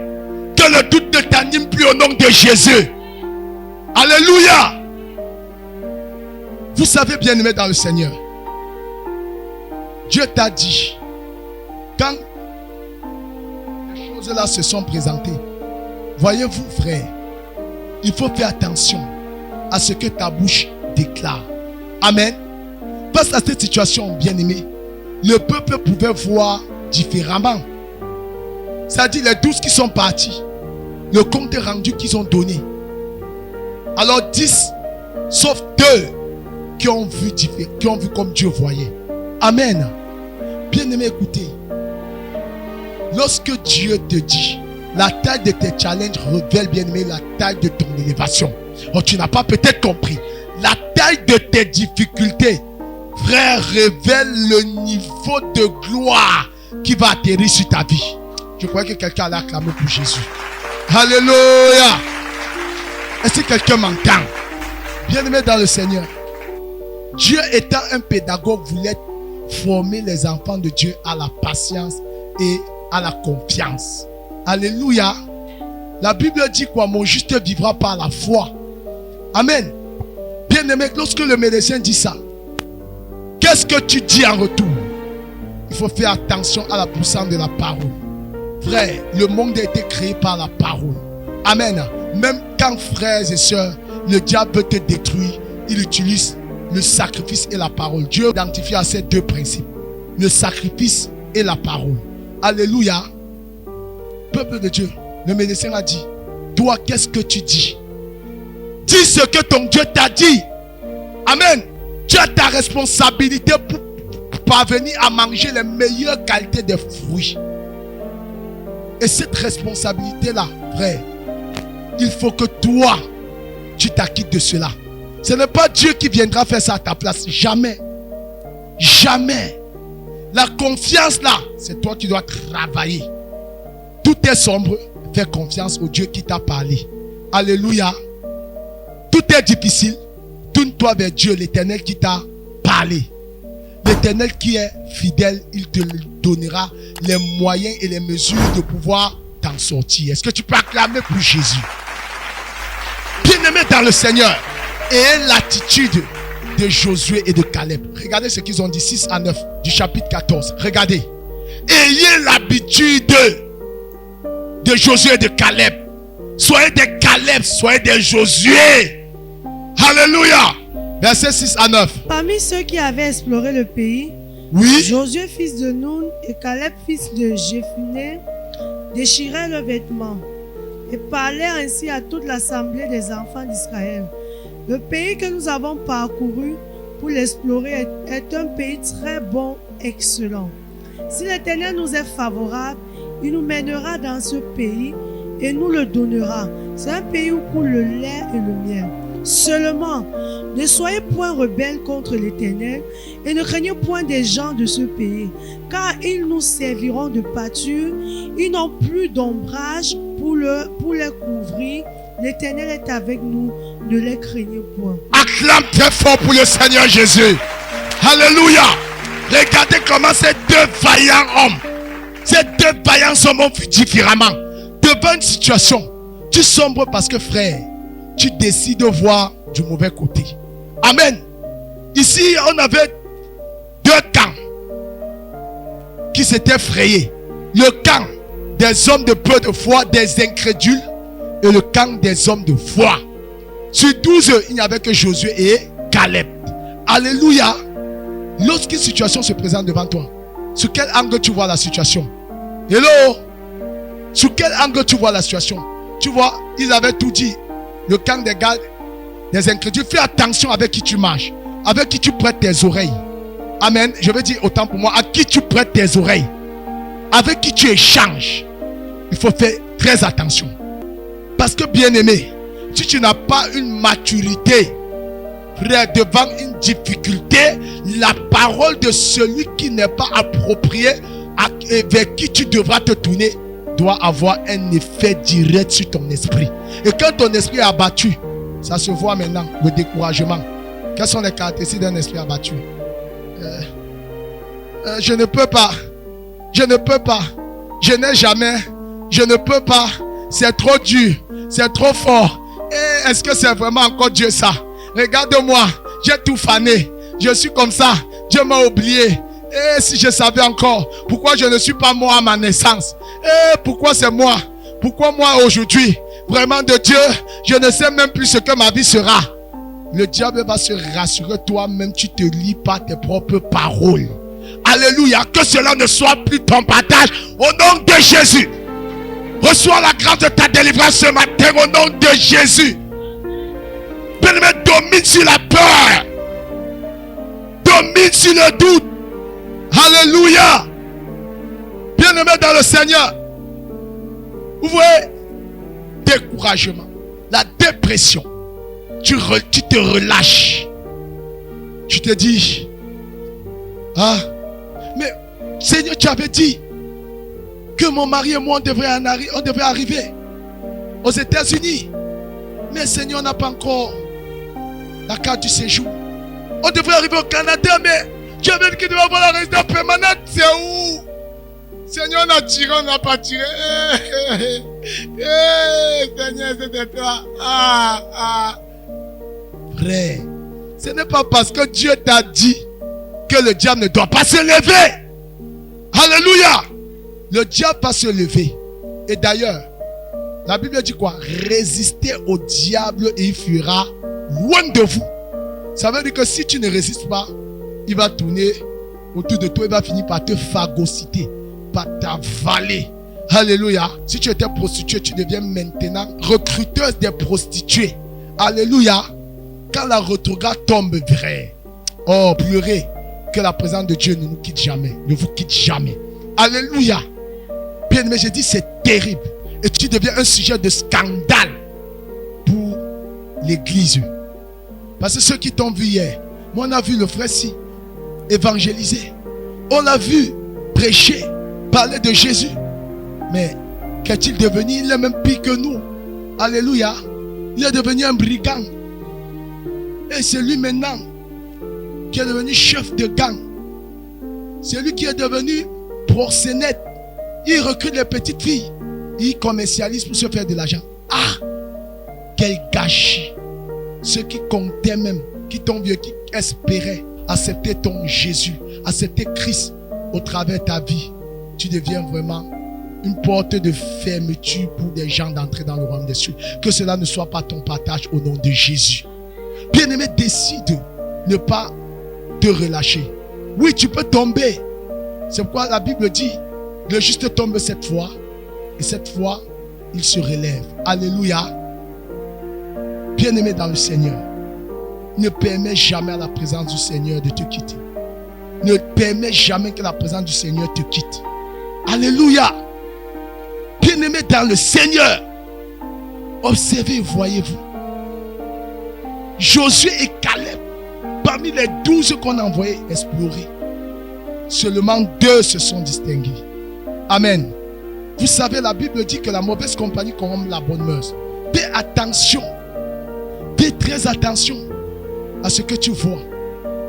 que le doute ne t'anime plus au nom de Jésus. Alléluia. Vous savez, bien aimé dans le Seigneur, Dieu t'a dit, quand les choses là se sont présentées, voyez-vous, frère, il faut faire attention à ce que ta bouche déclare. Amen. Face à cette situation, bien aimé, le peuple pouvait voir différemment. C'est-à-dire les 12 qui sont partis, le compte rendu qu'ils ont donné. Alors 10, sauf 2 qui ont vu comme Dieu voyait. Amen. Bien aimé, écoutez. Lorsque Dieu te dit, la taille de tes challenges révèle, bien aimé, la taille de ton élévation. Oh, tu n'as pas peut-être compris. La taille de tes difficultés, frère, révèle le niveau de gloire qui va atterrir sur ta vie. Je crois que quelqu'un allait acclamer pour Jésus. Alléluia. Est-ce que quelqu'un m'entend? Bien-aimé dans le Seigneur, Dieu étant un pédagogue voulait former les enfants de Dieu à la patience et à la confiance. Alléluia. La Bible dit quoi? Mon juste vivra par la foi. Amen. Bien-aimé, lorsque le médecin dit ça, qu'est-ce que tu dis en retour? Il faut faire attention à la puissance de la parole. Frère, le monde a été créé par la parole. Amen. Même quand, frères et sœurs, le diable veut te détruire, il utilise le sacrifice et la parole. Dieu identifie à ces 2 principes. Le sacrifice et la parole. Alléluia. Peuple de Dieu, le médecin a dit, toi, qu'est-ce que tu dis? Dis ce que ton Dieu t'a dit. Amen. Tu as ta responsabilité pour parvenir à manger les meilleures qualités des fruits. Et cette responsabilité-là, frère, il faut que toi, tu t'acquittes de cela. Ce n'est pas Dieu qui viendra faire ça à ta place. Jamais. Jamais. La confiance là, c'est toi qui dois travailler. Tout est sombre. Fais confiance au Dieu qui t'a parlé. Alléluia. tout est difficile, tourne-toi vers Dieu, l'Éternel qui t'a parlé. L'Éternel qui est fidèle, il te donnera les moyens et les mesures de pouvoir t'en sortir. Est-ce que tu peux acclamer pour Jésus? Bien-aimé dans le Seigneur, et l'attitude de Josué et de Caleb. Regardez ce qu'ils ont dit, 6 à 9 du chapitre 14. Regardez. Ayez l'habitude de Josué et de Caleb. Soyez des Caleb, soyez des Josué. Alléluia. Verset 6 à 9. Parmi ceux qui avaient exploré le pays, oui, Josué fils de Nun et Caleb fils de Jephunneh déchiraient leurs vêtements et parlaient ainsi à toute l'assemblée des enfants d'Israël. Le pays que nous avons parcouru pour l'explorer est un pays très bon, excellent. Si l'Éternel nous est favorable, il nous mènera dans ce pays et nous le donnera. C'est un pays où coule le lait et le miel. Seulement, ne soyez point rebelles contre l'Éternel et ne craignez point des gens de ce pays, car ils nous serviront de pâture. Ils n'ont plus d'ombrage pour les couvrir. L'Éternel est avec nous, ne les craignez point. Acclame très fort pour le Seigneur Jésus. Alléluia. Regardez comment ces deux vaillants hommes ont vu différemment. Devant une situation, tu sombres parce que frère, tu décides de voir du mauvais côté. Amen. Ici, on avait deux camps qui s'étaient frayés. Le camp des hommes de peu de foi, des incrédules, et le camp des hommes de foi. Sur 12, il n'y avait que Josué et Caleb. Alléluia. Lorsqu'une situation se présente devant toi, sur quel angle tu vois la situation? Hello? Sur quel angle tu vois la situation? Tu vois, ils avaient tout dit. Le camp des gars, des incrédules. Fais attention avec qui tu marches, avec qui tu prêtes tes oreilles. Amen. Je veux dire autant pour moi, à qui tu prêtes tes oreilles, avec qui tu échanges. Il faut faire très attention. Parce que bien aimé, si tu n'as pas une maturité, frère, devant une difficulté, la parole de celui qui n'est pas approprié, vers qui tu devras te tourner, doit avoir un effet direct sur ton esprit. Et quand ton esprit est abattu, ça se voit maintenant, le découragement. Quelles sont les caractéristiques d'un esprit abattu? Je ne peux pas. Je ne peux pas. Je n'ai jamais. Je ne peux pas. C'est trop dur. C'est trop fort. Et est-ce que c'est vraiment encore Dieu ça? Regarde-moi. J'ai tout fané. Je suis comme ça. Dieu m'a oublié. Et si je savais encore, pourquoi je ne suis pas moi à ma naissance? Et pourquoi c'est moi? Pourquoi moi aujourd'hui? Vraiment de Dieu, je ne sais même plus ce que ma vie sera. Le diable va se rassurer toi-même, tu te lis pas tes propres paroles. Alléluia, que cela ne soit plus ton partage au nom de Jésus. Reçois la grâce de ta délivrance ce matin au nom de Jésus. Bien-aimé, domine sur la peur. Domine sur le doute. Alléluia. Bien-aimé dans le Seigneur. Vous voyez, découragement, la dépression. Tu te relâches. Tu te dis, ah, mais Seigneur, tu avais dit que mon mari et moi, on devrait arriver aux États-Unis. Mais Seigneur, on n'a pas encore la carte du séjour. On devrait arriver au Canada, mais tu avais dit qu'il devait avoir la résidence permanente. C'est où? Seigneur, on a tiré, on n'a pas tiré. Seigneur, c'était toi. Frère, ce n'est pas parce que Dieu t'a dit que le diable ne doit pas se lever. Alléluia. Le diable va se lever. Et d'ailleurs, la Bible dit quoi? Résistez au diable et il fuira loin de vous. Ça veut dire que si tu ne résistes pas, il va tourner autour de toi, il va finir par te phagocyter, par t'avaler. Alléluia. Si tu étais prostituée, tu deviens maintenant recruteuse des prostituées. Alléluia. Quand la rétrograde tombe, vrai. Oh, pleurez. Que la présence de Dieu ne nous quitte jamais. Ne vous quitte jamais. Alléluia. Bien aimé, j'ai dit c'est terrible. Et tu deviens un sujet de scandale pour l'église. Parce que ceux qui t'ont vu hier, moi on a vu le frère Si évangéliser. On l'a vu prêcher, parler de Jésus. Mais qu'est-il devenu? Il est même pire que nous. Alléluia. Il est devenu un brigand. Et c'est lui maintenant qui est devenu chef de gang. C'est lui qui est devenu proxénète. Il recrute les petites filles. Il commercialise pour se faire de l'argent. Ah! Quel gâchis! Ceux qui comptaient même, qui t'ont vu, qui espéraient accepter ton Jésus, accepter Christ au travers de ta vie, tu deviens vraiment une porte de fermeture pour des gens d'entrer dans le royaume des cieux. Que cela ne soit pas ton partage au nom de Jésus. Bien-aimé, décide de ne pas te relâcher. Oui, tu peux tomber. C'est pourquoi la Bible dit, le juste tombe 7 fois, et 7 fois, il se relève. Alléluia. Bien-aimé dans le Seigneur, ne permets jamais à la présence du Seigneur de te quitter. Ne permets jamais que la présence du Seigneur te quitte. Alléluia. Bien-aimé dans le Seigneur, observez, voyez-vous. Josué et Caleb, parmi les 12 qu'on a envoyés explorer, seulement 2 se sont distingués. Amen. Vous savez, la Bible dit que la mauvaise compagnie corrompt la bonne mœurs. Fais attention. Fais très attention à ce que tu vois,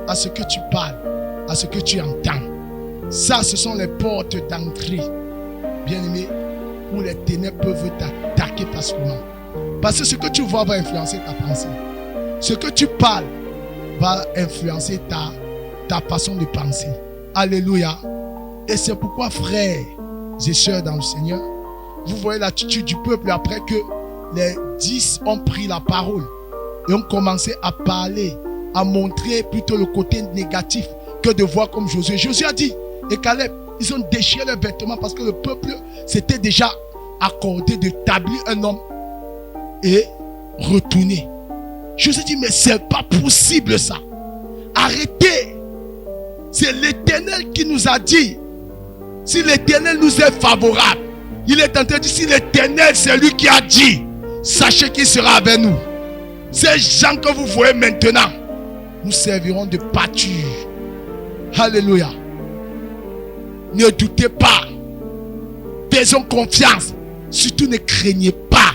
à ce que tu parles, à ce que tu entends. Ça, ce sont les portes d'entrée, bien-aimé, où les ténèbres peuvent t'attaquer facilement. Parce que ce que tu vois va influencer ta pensée. Ce que tu parles va influencer ta façon de penser. Alléluia. Et c'est pourquoi, frères et sœurs dans le Seigneur, vous voyez l'attitude du peuple après que les 10 ont pris la parole et ont commencé à parler, à montrer plutôt le côté négatif que de voir comme Josué. Josué a dit, et Caleb, ils ont déchiré leurs vêtements parce que le peuple s'était déjà accordé d'établir un homme et retourner. Josué dit, mais c'est pas possible ça. Arrêtez. C'est l'Éternel qui nous a dit, si l'Éternel nous est favorable, il est en train de dire, si l'Éternel c'est lui qui a dit, sachez qu'il sera avec nous. Ces gens que vous voyez maintenant, nous servirons de pâture. Alléluia. Ne doutez pas. Faisons confiance. Surtout ne craignez pas.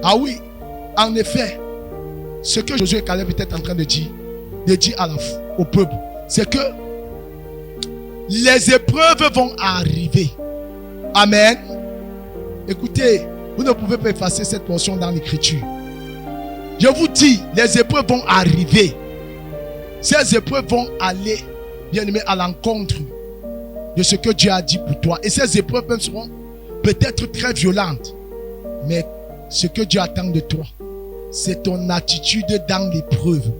Ah oui, en effet, ce que Josué et Caleb étaient en train de dire au peuple, c'est que les épreuves vont arriver. Amen. Écoutez, vous ne pouvez pas effacer cette portion dans l'écriture. Je vous dis, les épreuves vont arriver. Ces épreuves vont aller, bien aimé, à l'encontre de ce que Dieu a dit pour toi. Et ces épreuves même seront peut-être très violentes. Mais ce que Dieu attend de toi, c'est ton attitude dans l'épreuve,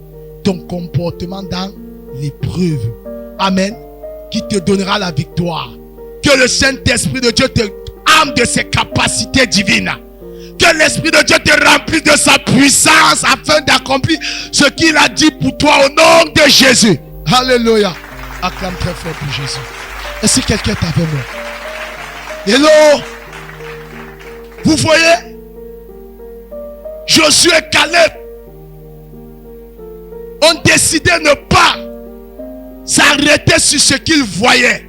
ton comportement dans l'épreuve. Amen. Qui te donnera la victoire. Que le Saint-Esprit de Dieu te arme de ses capacités divines. Que l'Esprit de Dieu te remplisse de sa puissance afin d'accomplir ce qu'il a dit pour toi au nom de Jésus. Alléluia. Acclame très fort pour Jésus. Et si quelqu'un est avec moi? Hello. Vous voyez? Josué et Caleb ont décidé de ne pas s'arrêter sur ce qu'ils voyaient.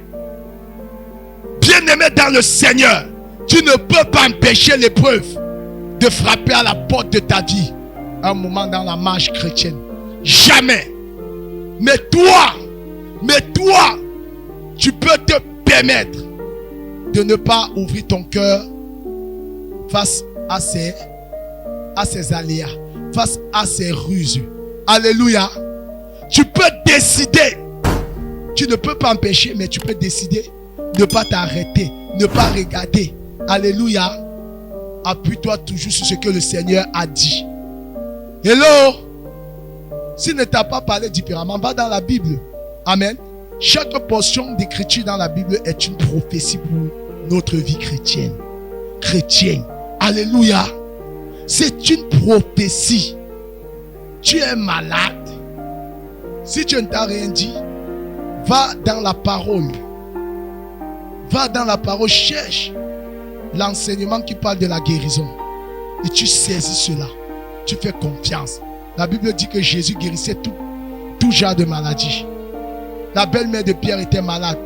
Bien-aimé dans le Seigneur, tu ne peux pas empêcher l'épreuve de frapper à la porte de ta vie un moment dans la marche chrétienne. Jamais. Mais toi, tu peux te permettre de ne pas ouvrir ton cœur face à ces aléas, face à ces ruses. Alléluia. Tu peux décider. Tu ne peux pas empêcher, mais tu peux décider de ne pas t'arrêter, ne pas regarder. Alléluia. Appuie-toi toujours sur ce que le Seigneur a dit. Hello. S'il ne t'a pas parlé différemment, va dans la Bible. Amen. Chaque portion d'écriture dans la Bible est une prophétie pour notre vie chrétienne. Alléluia. C'est une prophétie. Tu es malade. Si Dieu ne t'a rien dit, va dans la parole. Va dans la parole, cherche l'enseignement qui parle de la guérison. Et tu saisis cela. Tu fais confiance. La Bible dit que Jésus guérissait tout genre de maladie. La belle-mère de Pierre était malade.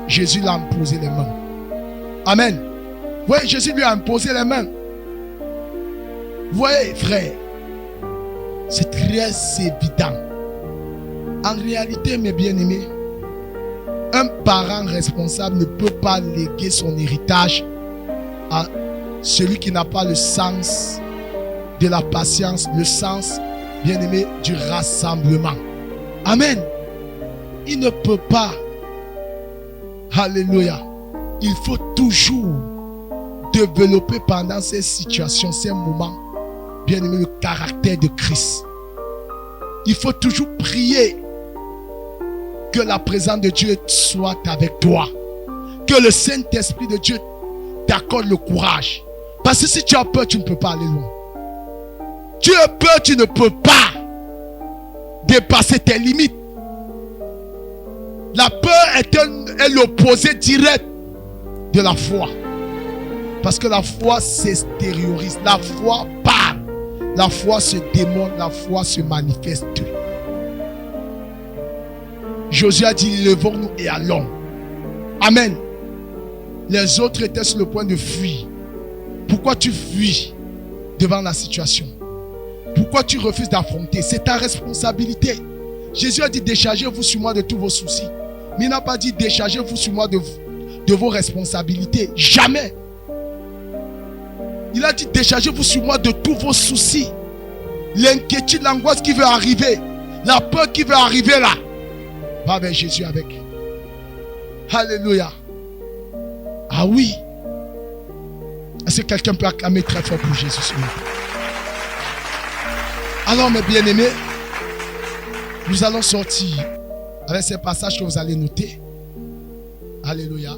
Jésus l'a imposé les mains. Amen. Vous voyez, Jésus lui a imposé les mains. Vous voyez, frère, c'est très très évident. En réalité, mes bien-aimés, un parent responsable ne peut pas léguer son héritage à celui qui n'a pas le sens de la patience, le sens, bien-aimé, du rassemblement. Amen. Il ne peut pas. Alléluia. Il faut toujours développer pendant ces situations, ces moments, bien-aimé, le caractère de Christ. Il faut toujours prier que la présence de Dieu soit avec toi. Que le Saint-Esprit de Dieu t'accorde le courage. Parce que si tu as peur, tu ne peux pas aller loin. Tu as peur, tu ne peux pas dépasser tes limites. La peur est l'opposé direct de la foi. Parce que la foi s'extériorise. La foi parle. La foi se démontre. La foi se manifeste. Josué a dit, levons-nous et allons. Amen. Les autres étaient sur le point de fuir. Pourquoi tu fuis devant la situation? Pourquoi tu refuses d'affronter? C'est ta responsabilité. Jésus a dit, déchargez-vous sur moi de tous vos soucis. Mais il n'a pas dit, déchargez-vous sur moi de vos responsabilités. Jamais. Il a dit, déchargez-vous sur moi de tous vos soucis. L'inquiétude, l'angoisse qui veut arriver. La peur qui veut arriver là. Va vers Jésus avec. Alléluia. Ah oui. Est-ce que quelqu'un peut acclamer très fort pour Jésus ce matin? Alors mes bien-aimés, nous allons sortir avec ces passages que vous allez noter. Alléluia.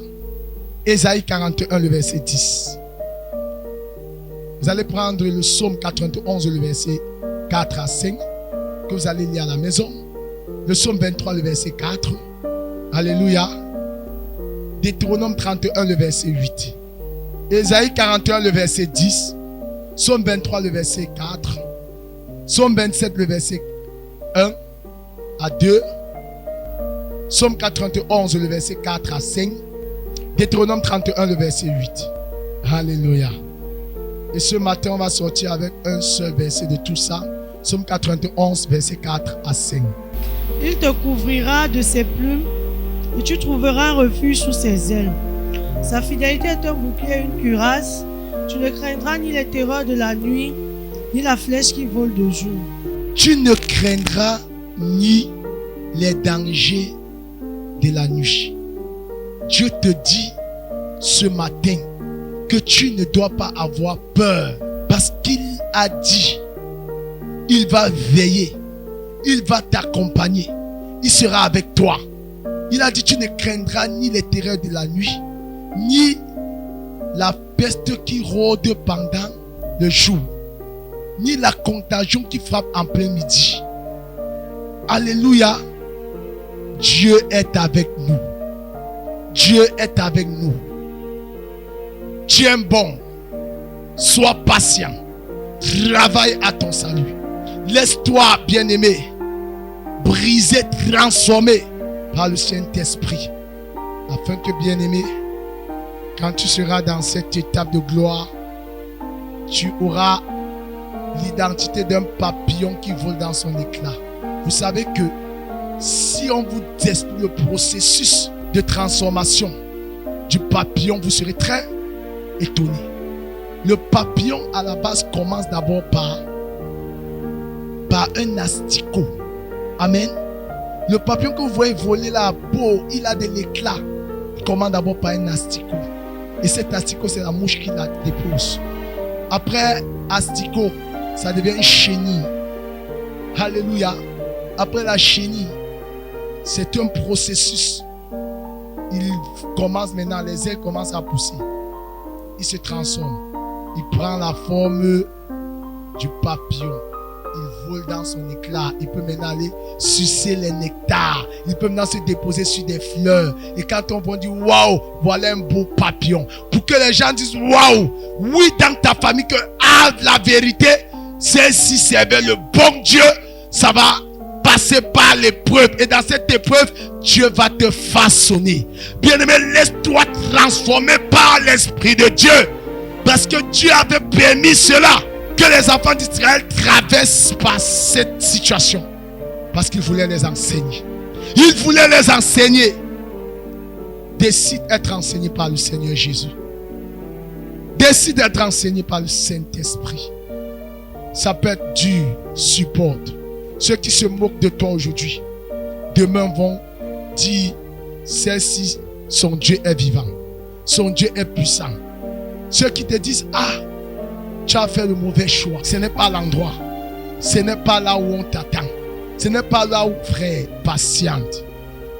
Ésaïe 41, le verset 10. Vous allez prendre le psaume 91, le verset 4 à 5, que vous allez lire à la maison. Le psaume 23, le verset 4. Alléluia. Deutéronome 31, le verset 8. Ésaïe 41, le verset 10. Psaume 23, le verset 4. Psaume 27, le verset 1 à 2. Psaume 91, le verset 4 à 5. Deutéronome 31, le verset 8. Alléluia. Et ce matin, on va sortir avec un seul verset de tout ça. Psaume 91, verset 4 à 5. Il te couvrira de ses plumes et tu trouveras un refuge sous ses ailes. Sa fidélité est un bouclier et une cuirasse. Tu ne craindras ni les terreurs de la nuit, ni la flèche qui vole de jour. Tu ne craindras ni les dangers de la nuit. Dieu te dit ce matin que tu ne dois pas avoir peur parce qu'il a dit, il va veiller, il va t'accompagner, il sera avec toi. Il a dit, tu ne craindras ni les terreurs de la nuit, ni la peste qui rôde pendant le jour, ni la contagion qui frappe en plein midi. Alléluia. Dieu est avec nous. Dieu est avec nous. Tiens bon. Sois patient. Travaille à ton salut. Laisse-toi, bien-aimé, briser, transformer par le Saint-Esprit. Afin que, bien-aimé, quand tu seras dans cette étape de gloire, tu auras l'identité d'un papillon qui vole dans son éclat. Vous savez que si on vous explique le processus de transformation du papillon, vous serez très étonné. Le papillon à la base commence d'abord par un asticot. Amen. Le papillon que vous voyez voler la peau, il a de l'éclat. Il commence d'abord par un asticot. Et cet asticot, c'est la mouche qui la dépose. Après asticot, ça devient une chenille. Alléluia. Après la chenille, c'est un processus. Il commence maintenant, les ailes commencent à pousser. Il se transforme. Il prend la forme du papillon. Il vole dans son éclat. Il peut maintenant aller sucer les nectars. Il peut maintenant se déposer sur des fleurs. Et quand on va dire waouh, voilà un beau papillon. Pour que les gens disent waouh, oui, dans ta famille, que la vérité, c'est si servait le bon Dieu, ça va passer par l'épreuve. Et dans cette épreuve, Dieu va te façonner. Bien-aimé, laisse-toi transformer par l'Esprit de Dieu. Parce que Dieu avait permis cela. que les enfants d'Israël traversent par cette situation. Parce qu'il voulait les enseigner. Il voulait les enseigner. Décide d'être enseigné par le Seigneur Jésus. Décide d'être enseigné par le Saint-Esprit. Ça peut être dur, supporte. Ceux qui se moquent de toi aujourd'hui, demain vont dire, celle-ci, son Dieu est vivant. Son Dieu est puissant. Ceux qui te disent, ah, tu as fait le mauvais choix. Ce n'est pas l'endroit. Ce n'est pas là où on t'attend. Ce n'est pas là où, frère, patiente.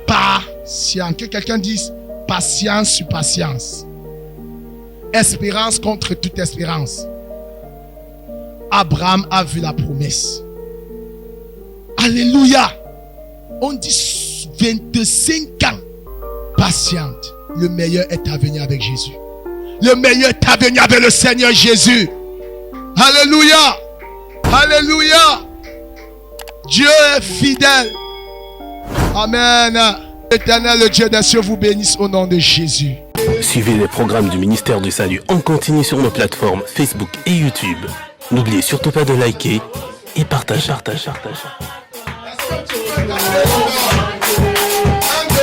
Patiente. Que quelqu'un dise, patience sur patience. Espérance contre toute espérance. Abraham a vu la promesse. Alléluia. On dit 25 ans. Patiente. Le meilleur est à venir avec Jésus. Le meilleur est à venir avec le Seigneur Jésus. Alléluia. Alléluia. Dieu est fidèle. Amen. L'éternel, le Dieu des cieux, vous bénisse au nom de Jésus. Suivez les programmes du ministère du Salut en continu sur nos plateformes Facebook et YouTube. N'oubliez surtout pas de liker et partager.